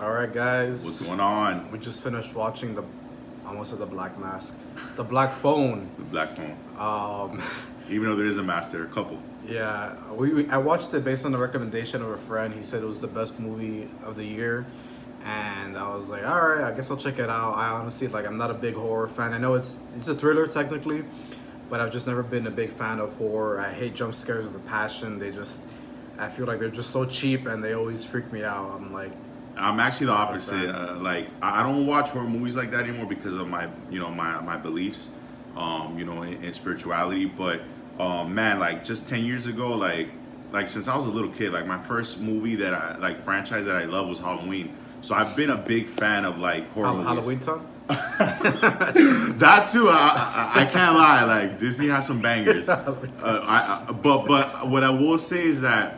All right, What's guys. going on? We just finished watching almost said the Black Mask, the Black Phone. The Black Phone. Um, Even though there is a master, a couple. yeah, I watched it based on the recommendation of a friend. He said it was the best movie of the year, and I was like, all right, I guess I'll check it out. I honestly I'm not a big horror fan. I know it's a thriller technically, but I've just never been a big fan of horror. I hate jump scares with a passion. I feel like they're just so cheap and they always freak me out. I'm like, I'm actually the not a opposite. fan. I don't watch horror movies like that anymore because of my beliefs, in spirituality. But man, like just 10 years ago, like since I was a little kid, like my first movie that I like franchise that I love was Halloween. So I've been a big fan of like horror movies. Halloween time. That too, I can't lie. Like Disney has some bangers. But what I will say is that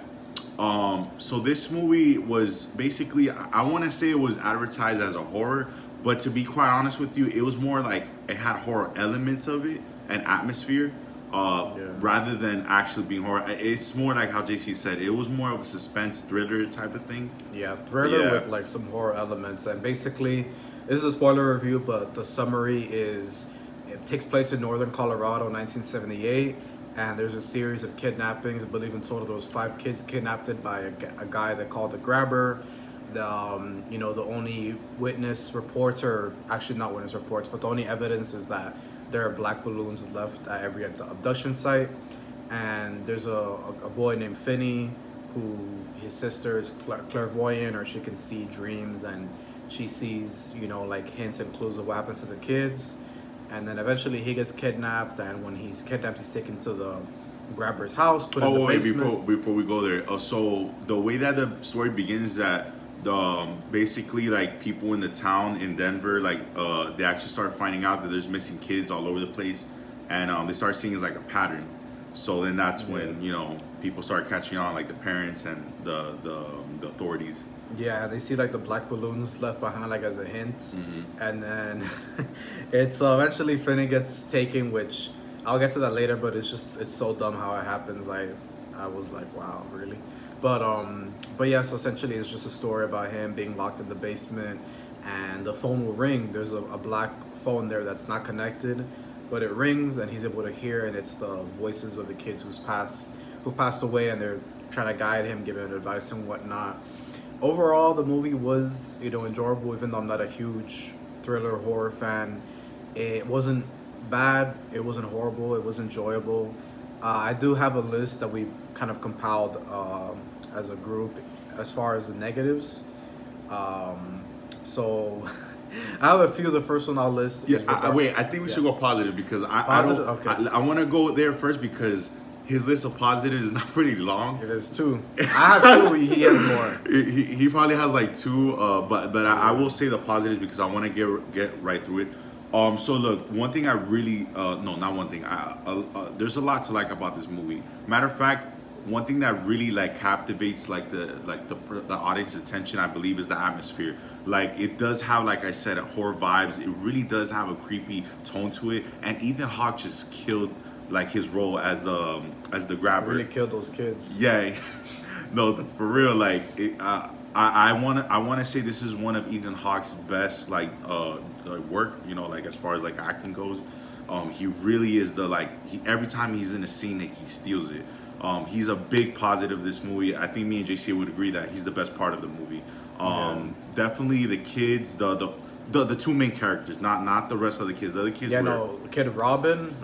so this movie was basically I want to say it was advertised as a horror, but to be quite honest with you, it was more like it had horror elements of it and atmosphere. Yeah. Rather than actually being horror, it's more like how JC said. It was more of a suspense thriller type of thing. Yeah, thriller Yeah. with like some horror elements, and basically, this is a spoiler review, but the summary is it takes place in northern Colorado, 1978, and there's a series of kidnappings. I believe in total there was 5 kids kidnapped by a guy they called the Grabber. The only witness reports, or actually not witness reports, but the only evidence is that there are black balloons left at every abduction site, and there's a boy named Finney who his sister is clairvoyant, or she can see dreams, and she sees like hints and clues of what happens to the kids, and then eventually he gets kidnapped, and when he's kidnapped he's taken to the Grabber's house, put in the Oh wait, basement. before we go there, so the way that the story begins is that basically like people in the town in Denver they actually start finding out that there's missing kids all over the place, and they start seeing it's like a pattern. So then that's when people start catching on, like the parents and the authorities. Yeah, they see like the black balloons left behind, like as a hint, Hmm. and then it's eventually Finney gets taken, which I'll get to that later. But it's so dumb how it happens. I was like, wow, really. But yeah, so essentially it's just a story about him being locked in the basement, and the phone will ring. There's a black phone there that's not connected, but it rings, and he's able to hear, and it's the voices of the kids who passed away, and they're trying to guide him, giving advice and whatnot. Overall, the movie was enjoyable, even though I'm not a huge thriller horror fan. It wasn't bad. It wasn't horrible. It was enjoyable. I do have a list that we kind of compiled as a group as far as the negatives. So I have a few. The first one I'll list Yeah, is wait. I think we yeah. should go positive because Positive? Okay. I want to go there first because his list of positives is not pretty long. It is two. I have two. He has more. He probably has like two, but I will say the positives because I want to get right through it. So look, one thing I really no, not one thing. There's a lot to like about this movie. Matter of fact, one thing that really like captivates the audience's attention, I believe, is the atmosphere. Like it does have, like I said, horror vibes. It really does have a creepy tone to it, and Ethan Hawke just killed like his role as the grabber. Really killed those kids. Yeah, no, for real. Like, I want to say this is one of Ethan Hawke's best work. Like as far as like acting goes, he really is every time he's in a scene, like, he steals it. He's a big positive of this movie. I think me and JC would agree that he's the best part of the movie. Definitely the kids, the two main characters, not the rest of the kids. The other kids Yeah, were no, kid Robin.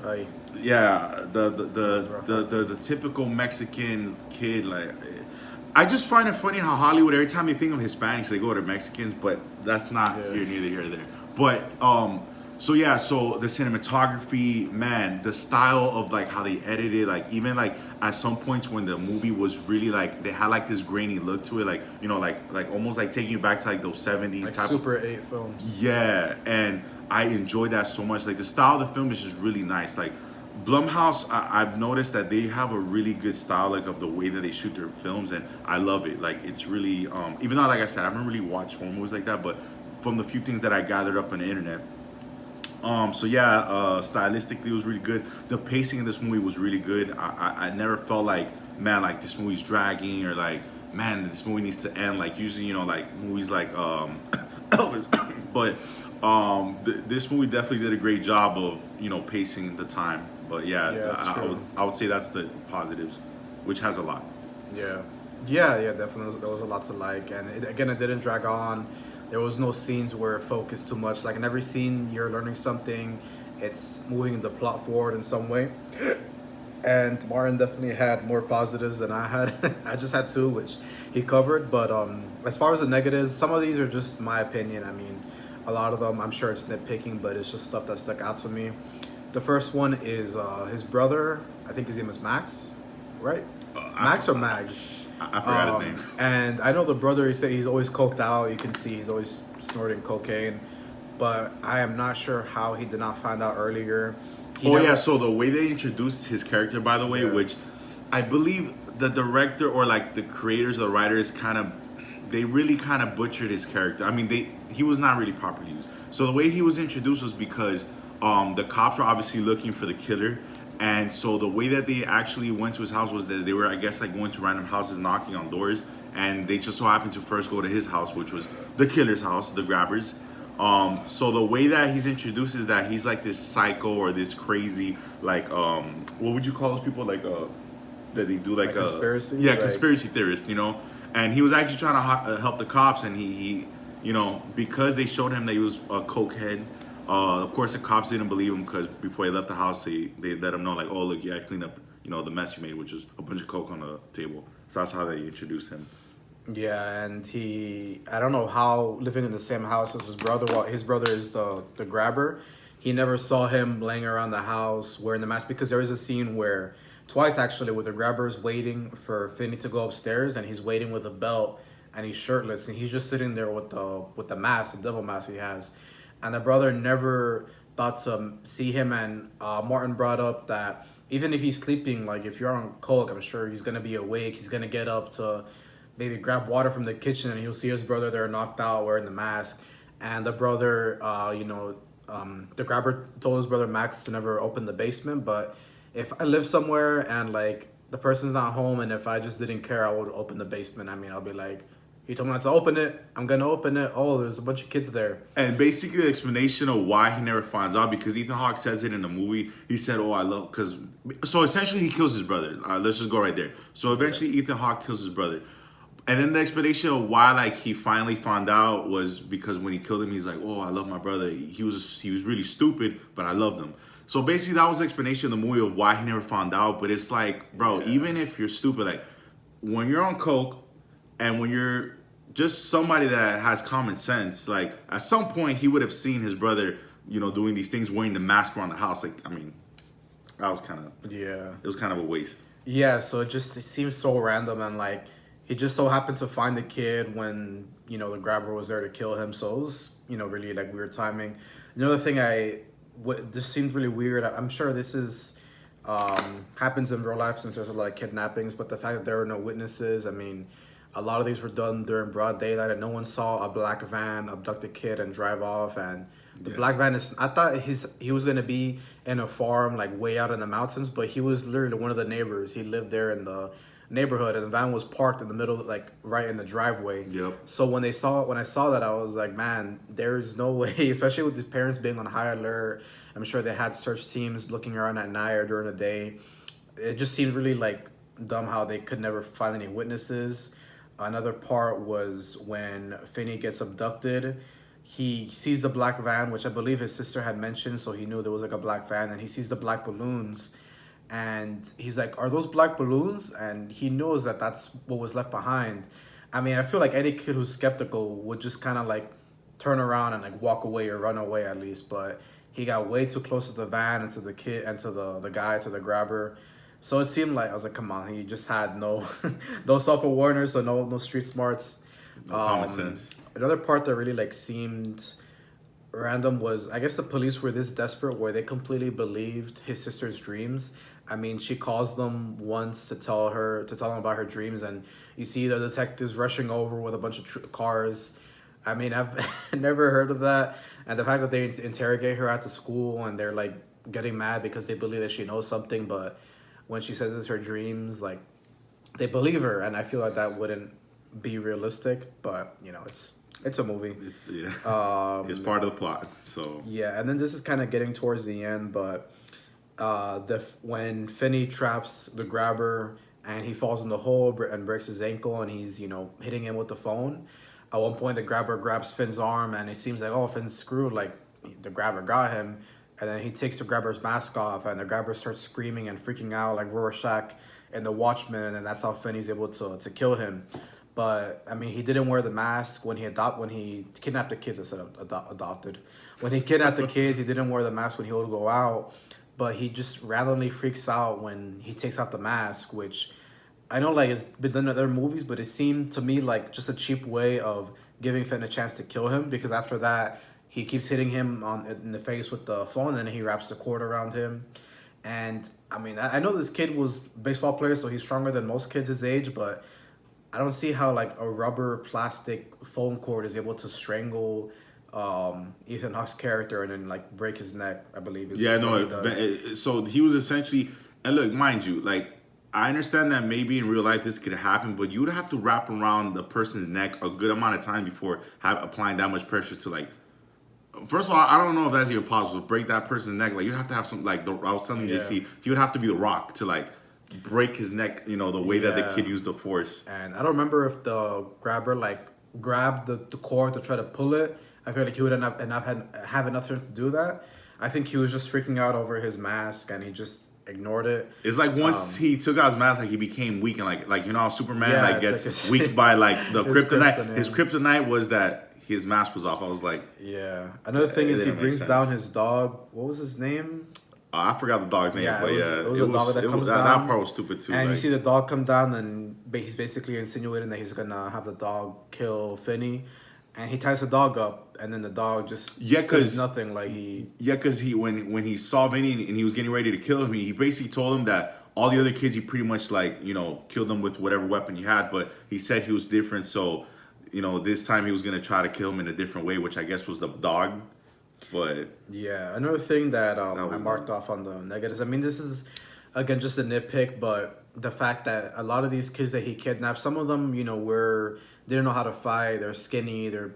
yeah, rough. the typical Mexican kid. Like, I just find it funny how Hollywood, every time they think of Hispanics, they go to Mexicans, but that's not Yeah. here, neither here or there. But so yeah, so the cinematography, man, the style of like how they edited, like even like at some points when the movie was really like they had like this grainy look to it, like like almost like taking you back to like those 70s Like type of Super 8 films. yeah, and I enjoyed that so much. Like the style of the film is just really nice. Like Blumhouse, I've noticed that they have a really good style, like of the way that they shoot their films, and I love it. Like it's really, even though like I said, I haven't really watched horror movies like that, but from the few things that I gathered up on the internet. So yeah, stylistically it was really good. The pacing in this movie was really good. I never felt like, man, like this movie's dragging or like man, this movie needs to end. Like usually, like movies like Elvis, but this movie definitely did a great job of pacing the time. But yeah, Yeah, it's I true. would say that's the positives, which has a lot. Yeah, yeah, definitely. There was a lot to like, and again, it didn't drag on. There was no scenes where it focused too much. Like in every scene, you're learning something. It's moving the plot forward in some way. And Martin definitely had more positives than I had. I just had two, which he covered. But as far as the negatives, some of these are just my opinion. I mean, a lot of them, I'm sure it's nitpicking, but it's just stuff that stuck out to me. The first one is his brother. I think his name is Max, right? Max or Mags? I forgot his name. And I know the brother. He said he's always coked out. You can see he's always snorting cocaine, but I am not sure how he did not find out earlier. He Oh never- yeah, so the way they introduced his character, by the way, Yeah. which I believe the director or like the creators or the writers they really kind of butchered his character. I mean, he was not really properly used. So the way he was introduced was because the cops were obviously looking for the killer, and so the way that they actually went to his house was that they were, I guess, like going to random houses, knocking on doors, and they just so happened to first go to his house, which was the killer's house, the grabbers. So the way that he's introduced is that he's like this psycho or this crazy, like, what would you call those people, like, that they do like, Like conspiracy? yeah, Like- conspiracy theorists, and he was actually trying to help the cops, and he because they showed him that he was a cokehead. Of course, the cops didn't believe him because before he left the house, they let him know, like, oh look, yeah, I cleaned up the mess you made, which was a bunch of coke on the table. So that's how they introduced him. Yeah, and I don't know how living in the same house as his brother, while his brother is the grabber, he never saw him laying around the house wearing the mask, because there is a scene where, twice actually, where the grabber's waiting for Finney to go upstairs, and he's waiting with a belt, and he's shirtless, and he's just sitting there with the mask, the devil mask he has. And the brother never thought to see him, and Martin brought up that even if he's sleeping, like if you're on coke, I'm sure he's gonna be awake, he's gonna get up to maybe grab water from the kitchen, and he'll see his brother there knocked out wearing the mask. And the brother, the grabber told his brother Max to never open the basement, but if I live somewhere and like the person's not home, and if I just didn't care, I would open the basement. I mean, I'll be like, he told me not to open it, I'm gonna open it. Oh, there's a bunch of kids there. And basically, the explanation of why he never finds out, because Ethan Hawke says it in the movie. He said, "Oh, I love," because so essentially he kills his brother. Let's just go right there. So eventually, Ethan Hawke kills his brother, and then the explanation of why, like, he finally found out was because when he killed him, he's like, "Oh, I love my brother. He was really stupid, but I loved him." So basically, that was the explanation of the movie of why he never found out. But it's like, bro, even if you're stupid, like when you're on coke, and when you're just somebody that has common sense, like at some point he would have seen his brother, doing these things, wearing the mask around the house. Like, I mean, that was Yeah. it was kind of a waste. Yeah, so it seems so random, and like he just so happened to find the kid when the grabber was there to kill him. So it was really like weird timing. Another thing, this seems really weird. I'm sure this is happens in real life since there's a lot of kidnappings, but the fact that there are no witnesses. I mean, a lot of these were done during broad daylight, and no one saw a black van abduct a kid and drive off. And the black van is, I thought he was gonna be in a farm like way out in the mountains, but he was literally one of the neighbors. He lived there in the neighborhood, and the van was parked in the middle, like right in the driveway. Yep. So when I saw that, I was like, man, there's no way, especially with his parents being on high alert. I'm sure they had search teams looking around at night or during the day. It just seemed really like dumb how they could never find any witnesses. Another part was when Finney gets abducted. He sees the black van, which I believe his sister had mentioned, so he knew there was like a black van, and he sees the black balloons, and he's like, are those black balloons? And he knows that that's what was left behind. I mean, I feel like any kid who's skeptical would just kind of like turn around and like walk away or run away at least, but he got way too close to the van and to the kid and to the guy, to the grabber. So it seemed like, I was like, come on, he just had no no self-awareness, so no street smarts. No common sense. Another part that really like seemed random was, I guess the police were this desperate where they completely believed his sister's dreams. I mean, she calls them once to tell them about her dreams, and you see the detectives rushing over with a bunch of cars. I mean, I've never heard of that. And the fact that they interrogate her at the school, and they're like getting mad because they believe that she knows something, but when she says it's her dreams, like, they believe her. And I feel like that wouldn't be realistic, but it's a movie. Yeah, it's Um, part of the plot. So yeah, and then this is kind of getting towards the end, but when Finney traps the grabber and he falls in the hole and breaks his ankle and he's hitting him with the phone. At one point, the grabber grabs Finn's arm and it seems like, oh, Finn's screwed, like the grabber got him, and then he takes the grabber's mask off and the grabber starts screaming and freaking out like Rorschach and the Watchmen, and then that's how Finney's able to kill him. But I mean, he didn't wear the mask when he kidnapped the kids. Instead of adopted, when he kidnapped the kids, he didn't wear the mask when he would go out. But he just randomly freaks out when he takes off the mask, which I know like it's been done in other movies, but it seemed to me like just a cheap way of giving Finn a chance to kill him, because after that he keeps hitting him in the face with the phone and then he wraps the cord around him. And I mean, I know this kid was a baseball player, so he's stronger than most kids his age, but I don't see how like a rubber plastic phone cord is able to strangle Ethan Hawke's character and then like break his neck. I believe is yeah, what no. he does. So he was essentially, and look, mind you, like I understand that maybe in real life this could happen, but you would have to wrap around the person's neck a good amount of time before applying that much pressure to like. First of all, I don't know if that's even possible. Break that person's neck, like you have to have some like I was telling Yeah. JC, he would have to be the Rock to like break his neck. The way that the Yeah. kid used the force. And I don't remember if the grabber like grabbed the cord to try to pull it. I feel like he would have enough strength to do that. I think he was just freaking out over his mask and he just ignored it. It's like once he took out his mask, like he became weak and like how Superman Yeah, like it's gets like weak by like the his kryptonite. kryptonite. His kryptonite was that his mask was off. I was like, Yeah. Another thing It is he didn't make brings sense. down his dog. What was his name? I forgot the dog's name, Yeah, but it was a dog that comes that down. part was stupid too. And you like- see the dog come down, and he's basically insinuating that he's gonna have the dog kill Finney, and he ties the dog up, and then the dog just Yeah, 'cause- does nothing. Like he Yeah, because when he saw Vinny and he was getting ready to kill him, he basically told him that all the other kids he pretty much like killed them with whatever weapon he had, but he said he was different, so this time he was gonna try to kill him in a different way, which I guess was the dog. But Yeah, another thing that was I marked off on the negatives. I mean, this is again just a nitpick, but the fact that a lot of these kids that he kidnapped, some of them, they don't know how to fight. They're skinny. They're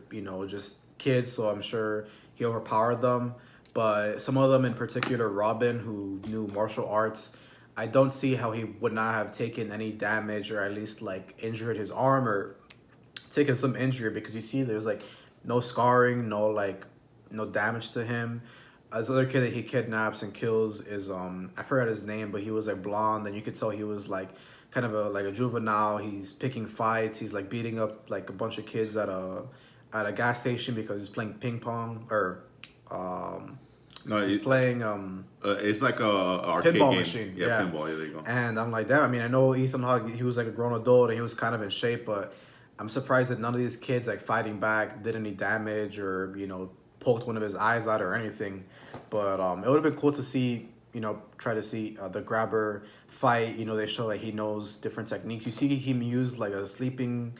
just kids. So I'm sure he overpowered them. But some of them, in particular, Robin, who knew martial arts, I don't see how he would not have taken any damage or at least like injured his arm or taken some injury, because you see there's like no scarring, no damage to him. This other kid that he kidnaps and kills is I forgot his name, but he was like blonde and you could tell he was like kind of a juvenile. He's picking fights. He's like beating up like a bunch of kids at a gas station because he's playing ping pong or no, he's playing it's like a arcade pinball game. machine. Yeah, pinball. Yeah, there you go. And I'm like, damn. I mean, I know Ethan Hawke. He was like a grown adult and he was kind of in shape, but I'm surprised that none of these kids like fighting back did any damage or poked one of his eyes out or anything. But it would have been cool to see try to see the grabber fight. They show that he knows different techniques. You see him use like a sleeping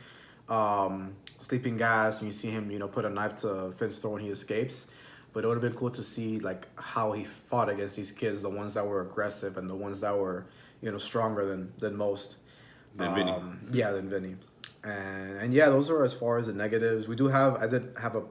gas, and you see him put a knife to Finn's throat when he escapes. But it would have been cool to see like how he fought against these kids, the ones that were aggressive and the ones that were stronger than most. Than Vinny. Yeah, than Vinny. And yeah, those are as far as the negatives. I did have a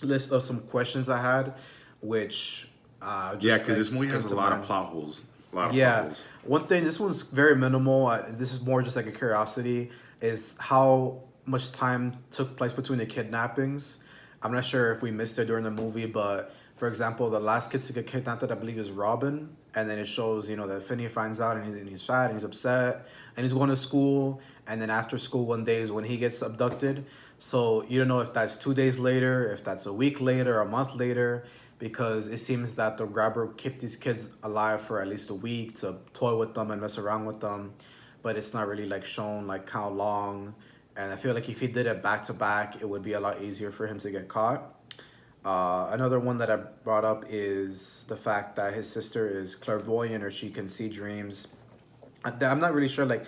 list of some questions I had, which just, Yeah, because like, this movie has came a to lot of mind. plot holes. A lot of plot Yeah, holes. one thing. This one's very minimal. This is more just like a curiosity. Is how much time took place between the kidnappings. I'm not sure if we missed it during the movie, but for example, the last kid to get kidnapped, I believe, is Robin, and then it shows that Finney finds out and he's sad and he's upset and he's going to school, and then after school one day is when he gets abducted. So you don't know if that's 2 days later, if that's a week later, a month later, because it seems that the grabber kept these kids alive for at least a week to toy with them and mess around with them, but it's not really like shown like how long. And I feel like if he did it back to back, it would be a lot easier for him to get caught. Another one that I brought up is the fact that his sister is clairvoyant, or she can see dreams. I'm not really sure like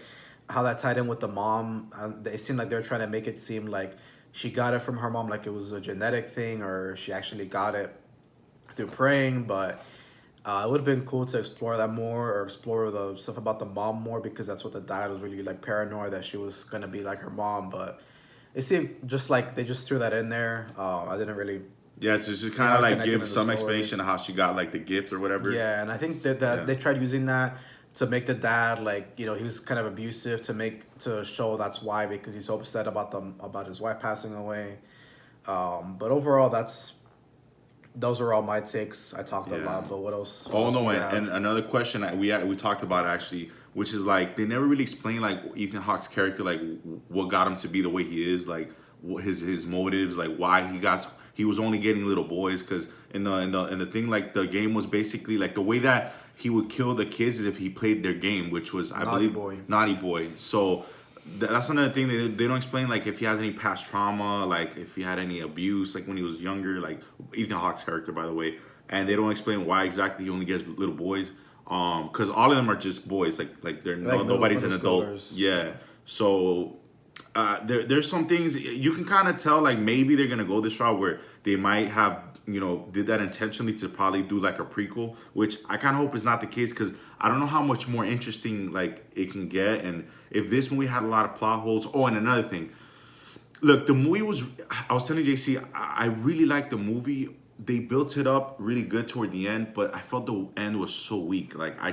how that tied in with the mom. It seemed like they're trying to make it seem like she got it from her mom, like it was a genetic thing, or she actually got it through praying. But It would have been cool to explore that more or explore the stuff about the mom more because that's what the dad was really like paranoid that she was gonna be like her mom. But it seemed just like they just threw that in there. I didn't really Yeah, it's just see kind how of it like connected in give the some story. explanation of how she got like the gift or whatever. Yeah, and I think that Yeah. they tried using that to make the dad like he was kind of abusive to show that's why because he's so upset about his wife passing away. But overall, those are all my takes. I talked a Yeah. lot, but what else? What Oh else do no, you and have? another question that we talked about actually, which is like they never really explain like Ethan Hawke's character, like what got him to be the way he is, like what his motives, like why he was only getting little boys, because in the thing like the game was basically like the way that he would kill the kids is if he played their game, which was I Naughty believe Boy. Naughty Boy. So that's another thing they don't explain, like if he has any past trauma, like if he had any abuse like when he was younger, like Ethan Hawke's character by the way, and they don't explain why exactly he only gets little boys, because all of them are just boys, like they're Like nobody's an middle adult. schoolers. Yeah, so there's some things you can kind of tell like maybe they're gonna go this route where they might have did that intentionally to probably do like a prequel, which I kind of hope is not the case, because I don't know how much more interesting like it can get, and if this movie had a lot of plot holes. Oh, and another thing, look, the movie was, I was telling JC, I really liked the movie. They built it up really good toward the end, but I felt the end was so weak. Like I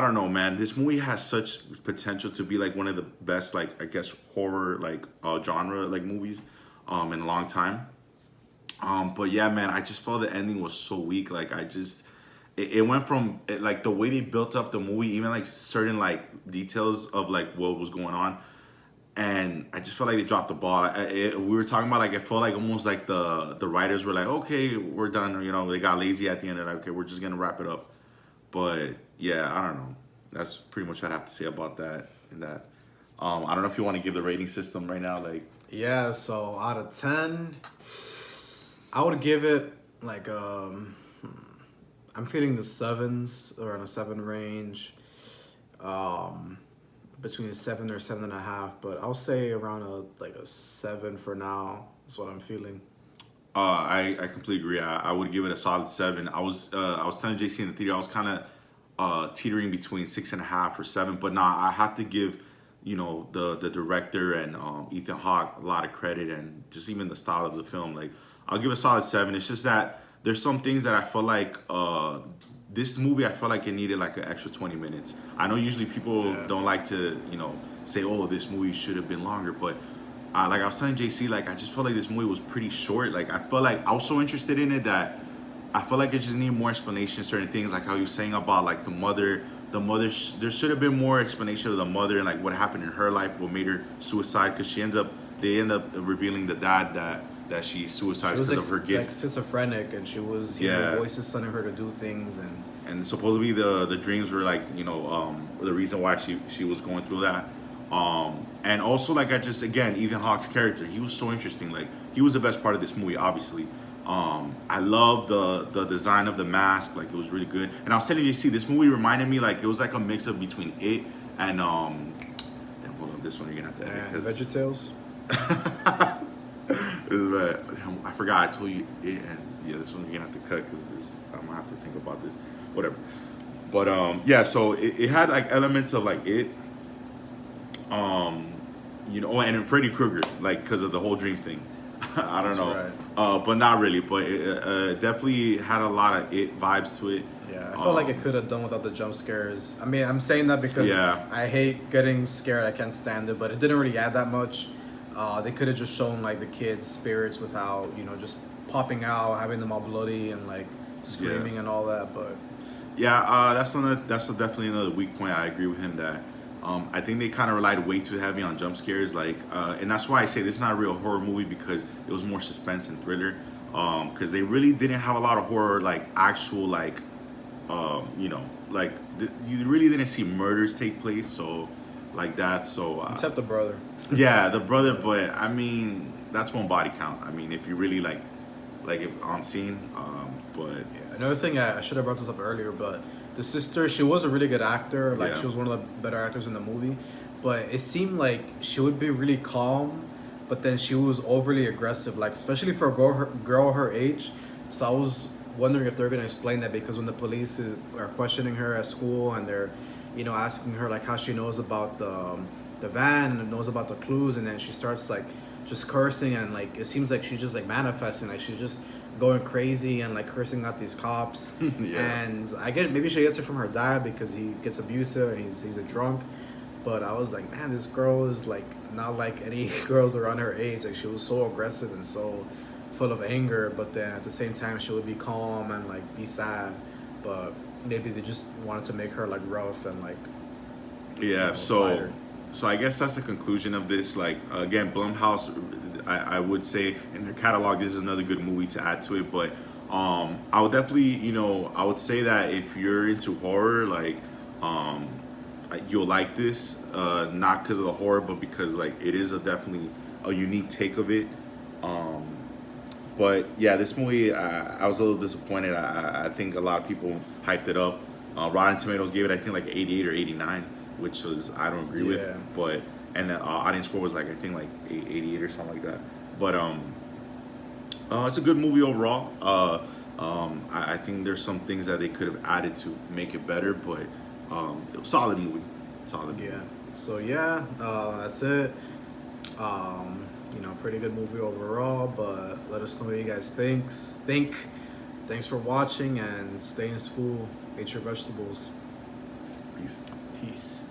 don't know, man. This movie has such potential to be like one of the best, like I guess horror like genre like movies in a long time. But yeah, man, I just felt the ending was so weak. Like it went from like the way they built up the movie, even like certain like details of like what was going on, and I just felt like they dropped the ball. We were talking about like it felt like almost like the writers were like, okay, we're done. They got lazy at the end and like, okay, we're just gonna wrap it up. But yeah, I don't know. That's pretty much what I have to say about that. And that, I don't know if you want to give the rating system right now. Like, Yeah, so out of 10, I would give it like I'm feeling the sevens around a seven range. Between a 7 or 7.5, but I'll say around a 7 for now. Is what I'm feeling. I completely agree. I would give it a solid 7. I was telling JC in the theater I was kind of teetering between 6.5 or 7, but nah, I have to give the director and Ethan Hawke a lot of credit, and just even the style of the film. Like I'll give it a solid 7. It's just that there's some things that I feel like this movie I felt like it needed like an extra 20 minutes. I know usually people Yeah. don't like to say, oh, this movie should have been longer, but like I was telling JC, like I just felt like this movie was pretty short. Like I felt like I was so interested in it that I felt like it just needed more explanation of certain things, like how you were saying about like the mother. There should have been more explanation of the mother and like what happened in her life, what made her suicide. Because they end up revealing the dad that she She suicides was because of her like gift. schizophrenic, and she was hearing Yeah. voices telling her to do things, and And supposedly the dreams were like the reason why she was going through that. And also like again, Ethan Hawke's character, he was so interesting. Like he was the best part of this movie, obviously. I love the design of the mask, like it was really good. And I was telling you, see, this movie reminded me like it was like a mix of between it and damn, hold on, this one you're gonna have to edit and because VeggieTales. I forgot I told you it, and yeah, this one you're gonna have to cut because I'm gonna have to think about this. Whatever. But yeah, so it had like elements of like it, and then Freddy Krueger, like because of the whole dream thing. I don't That's know, right. but not really. But it definitely had a lot of it vibes to it. Yeah, I felt like it could have done without the jump scares. I mean, I'm saying that because Yeah. I hate getting scared. I can't stand it, but it didn't really add that much. They could have just shown like the kids' spirits without, just popping out, having them all bloody and like screaming and all that. But Yeah, that's definitely another weak point. I agree with him that I think they kind of relied way too heavy on jump scares, like, and that's why I say this is not a real horror movie because it was more suspense and thriller. Because they really didn't have a lot of horror, like actual, like, you really didn't see murders take place, so like that. So except the brother. yeah, the brother, but I mean that's one body count. I mean if you really like if on scene, but. Yeah, another thing I should have brought this up earlier, but the sister, she was a really good actor. Like Yeah. she was one of the better actors in the movie, but it seemed like she would be really calm, but then she was overly aggressive. Like especially for a girl her age. So wondering if they're gonna explain that, because when the police are questioning her at school and they're, asking her like how she knows about the van and knows about the clues, and then she starts like just cursing, and like it seems like she's just like manifesting, like she's just going crazy and like cursing out these cops. Yeah. And I get, maybe she gets it from her dad because he gets abusive and he's a drunk. But I was like, man, this girl is like not like any girls around her age. Like she was so aggressive and so full of anger, but then at the same time she would be calm and like be sad. But maybe they just wanted to make her like rough and like, Yeah, fighter. so I guess that's the conclusion of this. Like again, Blumhouse, I would say in their catalog, this is another good movie to add to it. But I would definitely, I would say that if you're into horror, like you'll like this. Not because of the horror, but because like it is definitely a unique take of it. Um, but yeah, this movie, I was a little disappointed. I think a lot of people hyped it up. Rotten Tomatoes gave it, I think, like 88 or 89, which was I don't agree with. Yeah. But and the audience score was like I think like 88 or something like that. But it's a good movie overall. I think there's some things that they could have added to make it better, but it was a solid movie. Solid movie. Yeah. So yeah, that's it. Pretty good movie overall, but let us know what you guys think. Thanks for watching, and stay in school. Eat your vegetables. Peace. Peace.